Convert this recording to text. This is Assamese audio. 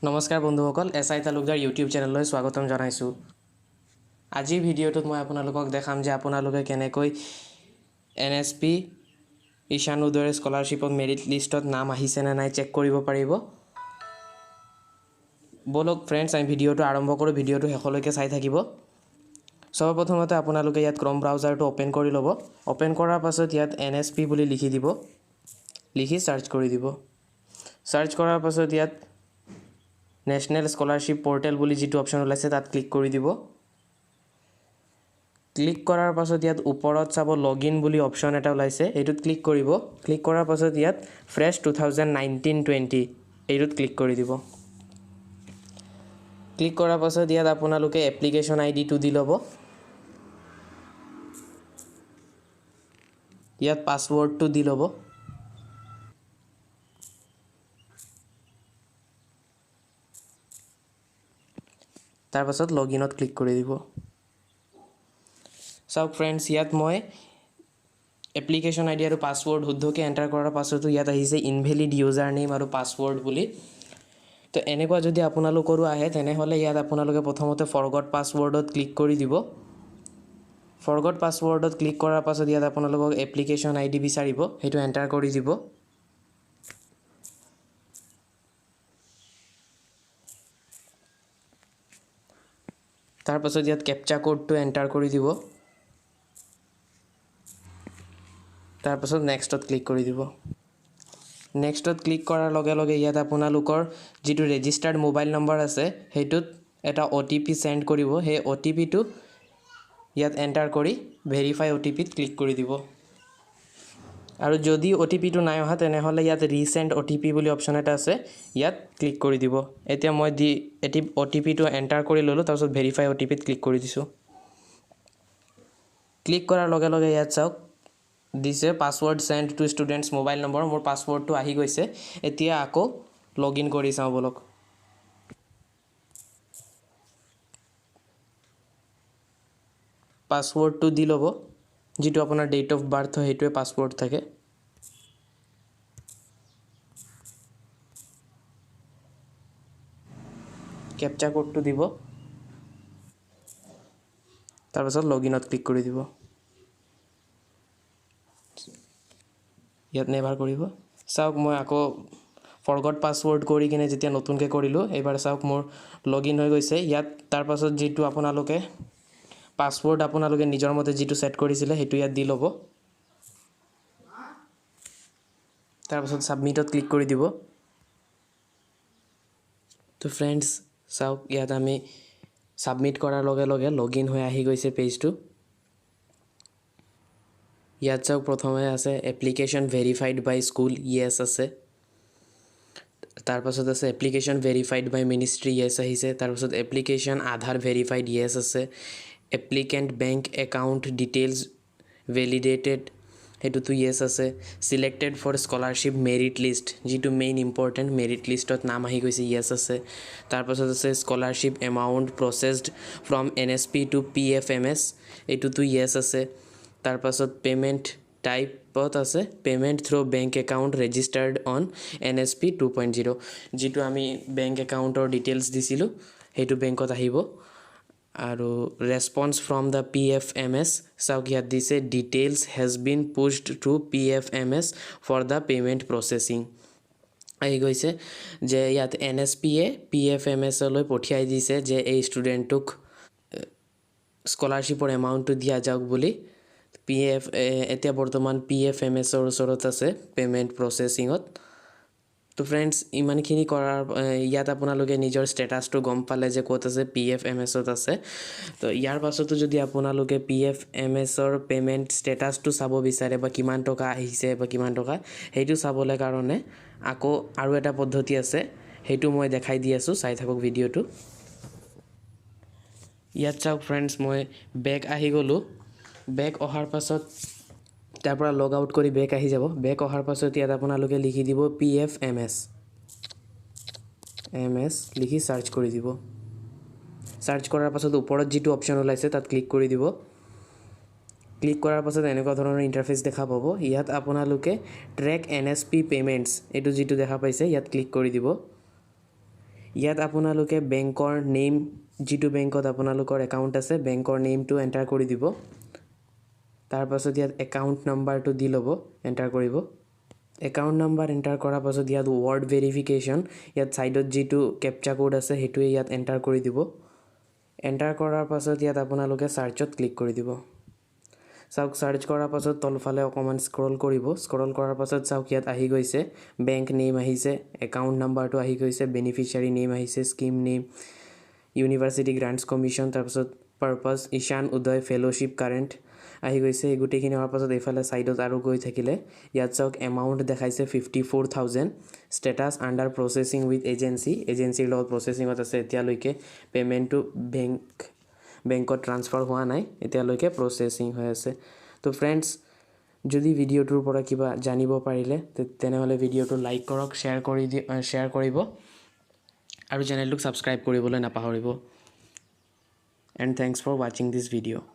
নমস্কাৰ বন্ধুসকল এছআই তালুকদাৰ ইউটিউব চেনেললৈ স্বাগতম জনাইছোঁ। আজিৰ ভিডিঅ'টোত মই আপোনালোকক দেখাম যে আপোনালোকে কেনেকৈ NSP ঈশান উদয় স্কলাৰশ্বিপত মেৰিট লিষ্টত নাম আহিছে নে নাই চেক কৰিব পাৰিব। বলক ফ্ৰেণ্ডছ আমি ভিডিঅ'টো আৰম্ভ কৰোঁ। ভিডিঅ'টো শেষলৈকে চাই থাকিব। সৰ্বপ্ৰথমতে আপোনালোকে ইয়াত ক্ৰম ব্ৰাউজাৰটো অপেন কৰি ল'ব। অপেন কৰাৰ পাছত ইয়াত NSP বুলি লিখি দিব, লিখি সাৰ্চ কৰি দিব। সাৰ্চ কৰাৰ পাছত ইয়াত নেশ্যনেল স্কলাৰশ্বিপ পৰ্টেল বুলি যিটো অপশ্যন ওলাইছে তাত ক্লিক কৰি দিব। ক্লিক কৰাৰ পাছত ইয়াত ওপৰত চাব লগইন বুলি অপশ্যন এটা ওলাইছে, এইটোত ক্লিক কৰিব। ক্লিক কৰাৰ পাছত ইয়াত ফ্ৰেছ 2019-20 এইটোত ক্লিক কৰি দিব। ক্লিক কৰাৰ পাছত ইয়াত আপোনালোকে এপ্লিকেশ্যন আইডিটো দি ল'ব। ইয়াত পাছৱৰ্ডটো দি ল'ব। তাৰ পাছত লগইনত ক্লিক কৰি দিব। চাওক ফ্ৰেণ্ডছ, ইয়াত মই এপ্লিকেশ্যন আইডি আৰু পাছৱৰ্ড শুদ্ধকৈ এণ্টাৰ কৰাৰ পাছতো ইয়াত আহিছে ইনভেলিড ইউজাৰ নেম আৰু পাছৱৰ্ড বুলি। তো এনেকুৱা যদি আপোনালোকৰো আহে তেনেহ'লে ইয়াত আপোনালোকে প্ৰথমতে ফৰগট পাছৱৰ্ডত ক্লিক কৰি দিব। ফৰগট পাছৱৰ্ডত ক্লিক কৰাৰ পাছত ইয়াত আপোনালোকক এপ্লিকেশ্যন আইডি বিচাৰিব, সেইটো এণ্টাৰ কৰি দিব। তাৰ পাছত ইয়াত কেপচা কোডটো এণ্টাৰ কৰি দিব। তাৰ পাছত নেক্সটত ক্লিক কৰি দিব। নেক্সটত ক্লিক কৰাৰ লগে লগে ইয়াত আপোনালোকৰ যিটো ৰেজিষ্টাৰ্ড মোবাইল নম্বৰ আছে সেইটোত এটা OTP চেণ্ড কৰিব। সেই OTPটো ইয়াত এণ্টাৰ কৰি ভেৰিফাই OTPত ক্লিক কৰি দিব। আৰু যদি OTPটো নাই অহা তেনেহ'লে ইয়াত ৰিচেণ্ড OTP বুলি অপশ্যন এটা আছে, ইয়াত ক্লিক কৰি দিব। এতিয়া মই OTPটো এণ্টাৰ কৰি ল'লোঁ, তাৰপিছত ভেৰিফাই OTPত ক্লিক কৰি দিছোঁ। ক্লিক কৰাৰ লগে লগে ইয়াত চাওক দিছে password send to students mobile number. মোৰ পাছৱৰ্ডটো আহি গৈছে। এতিয়া আকৌ লগইন কৰি চাওঁ বলক। পাছৱৰ্ডটো দি ল'ব, যিটো আপোনাৰ ডেট অফ বাৰ্থ হয় সেইটোৱে পাছৱৰ্ড থাকে। কেপচা কোডটো দিব, তাৰপাছত লগইনত ক্লিক কৰি দিব। ইয়াত নেভাৰ কৰিব। চাওক মই আকৌ ফৰগট পাছৱৰ্ড কৰি কিনে যেতিয়া নতুনকৈ কৰিলোঁ, এইবাৰ চাওক মোৰ লগইন হৈ গৈছে। ইয়াত তাৰপাছত যিটো আপোনালোকে পাছৱৰ্ড আপোনালোকে নিজৰ মতে যিটো ছেট কৰিছিলে সেইটো ইয়াত দি ল'ব। তাৰপাছত ছাবমিটত ক্লিক কৰি দিব। তো ফ্ৰেণ্ডছ চাওক ইয়াত আমি ছাবমিট কৰাৰ লগে লগে লগইন হৈ আহি গৈছে পেজটো। ইয়াত চাওক প্ৰথমে আছে application verified by school, yes আছে। তাৰপাছত আছে application verified by ministry, yes আহিছে। তাৰপাছত এপ্লিকেশ্যন আধাৰ ভেৰিফাইড, য়েছ আছে। Applicant bank account details validated, সেইটোতো য়েছ আছে। Selected for scholarship merit list, যিটো মেইন ইম্পৰ্টেণ্ট, মেৰিট লিষ্টত নাম আহি গৈছে, য়েছ আছে। তাৰপাছত আছে scholarship amount processed from NSP to PFMS, এইটোতো য়েছ আছে। তাৰপাছত পে'মেণ্ট টাইপত আছে payment through bank account registered on NSP 2.0, যিটো আমি বেংক একাউণ্টৰ ডিটেইলছ দিছিলোঁ সেইটো বেংকত আহিব। আৰু ৰেছপন্স ফ্ৰম দ্য PFMS, চাওক ইয়াত দিছে details has been pushed to PFMS for the payment processing. আহি গৈছে যে ইয়াত NSPয়ে PFMSলৈ পঠিয়াই দিছে যে এই ষ্টুডেণ্টটোক স্কলাৰশ্বিপৰ এমাউণ্টটো দিয়া যাওক বুলি। এতিয়া বৰ্তমান PFMSৰ ওচৰত আছে পে'মেণ্ট প্ৰচেছিঙত। তো ফ্ৰেণ্ডছ ইমানখিনি কৰাৰ ইয়াত আপোনালোকে নিজৰ ষ্টেটাছটো গম পালে যে ক'ত আছে, PFMSত আছে। তো ইয়াৰ পাছতো যদি আপোনালোকে PFMSৰ পে'মেণ্ট ষ্টেটাছটো চাব বিচাৰে বা কিমান টকা আহিছে বা কিমান টকা, সেইটো চাবলৈ কাৰণে আকৌ আৰু এটা পদ্ধতি আছে, সেইটো মই দেখাই দি আছোঁ, চাই থাকক ভিডিঅ'টো। ইয়াত চাওক ফ্ৰেণ্ডছ, মই বেক আহি গ'লোঁ। বেক অহাৰ পাছত তাৰ পৰা লগ আউট কৰি বেক আহি যাব। বেক অহাৰ পাছত ইয়াত আপোনালোকে লিখি দিব PFMS লিখি ছাৰ্চ কৰি দিব। ছাৰ্চ কৰাৰ পাছত ওপৰত যিটো অপশ্যন ওলাইছে তাত ক্লিক কৰি দিব। ক্লিক কৰাৰ পাছত এনেকুৱা ধৰণৰ ইণ্টাৰফেচ দেখা পাব। ইয়াত আপোনালোকে ট্ৰেক NSP পেমেণ্টছ, এইটো যিটো দেখা পাইছে ইয়াত ক্লিক কৰি দিব। ইয়াত আপোনালোকে বেংকৰ নেম যিটো বেংকত আপোনালোকৰ একাউণ্ট আছে বেংকৰ নেমটো এণ্টাৰ কৰি দিব তাৰ পাছত ইয়াত একাউণ্ট নাম্বাৰটো দি ল'ব এণ্টাৰ কৰিব একাউণ্ট নাম্বাৰ এণ্টাৰ কৰাৰ পাছত ইয়াত ৱৰ্ড ভেৰিফিকেশ্যন ইয়াত ছাইডত যিটো কেপচা কোড আছে সেইটোৱে ইয়াত এণ্টাৰ কৰি দিব এণ্টাৰ কৰাৰ পাছত ইয়াত আপোনালোকে ছাৰ্চত ক্লিক কৰি দিব চাওক ছাৰ্চ কৰাৰ পাছত তলফালে অকণমান স্ক্ৰল কৰিব স্ক্ৰল কৰাৰ পাছত চাওক ইয়াত আহি গৈছে বেংক নেম আহিছে একাউণ্ট নাম্বাৰটো আহি গৈছে বেনিফিচিয়াৰী নেম আহিছে scheme name university grants commission তাৰপাছত পাৰ্পাছ ঈশান উদয় ফেলোশ্বিপ কাৰেণ্ট আহি গৈছে এই গোটেইখিনি হোৱাৰ পাছত এইফালে ছাইডত আৰু গৈ থাকিলে ইয়াত চাওক এমাউণ্ট দেখাইছে 54,000 ষ্টেটাছ আণ্ডাৰ প্ৰচেছিং উইথ এজেঞ্চিৰ লগত প্ৰচেছিঙত আছে এতিয়ালৈকে পে'মেণ্টটো বেংকত ট্ৰান্সফাৰ হোৱা নাই এতিয়ালৈকে প্ৰচেছিং হৈ আছে তো ফ্ৰেণ্ডছ যদি ভিডিঅ'টোৰ পৰা কিবা জানিব পাৰিলে তেনেহ'লে ভিডিঅ'টো লাইক কৰক শ্বেয়াৰ কৰিব আৰু চেনেলটোক ছাবস্ক্ৰাইব কৰিবলৈ নাপাহৰিব এণ্ড থেংকছ ফৰ ৱাচিং দিছ ভিডিঅ'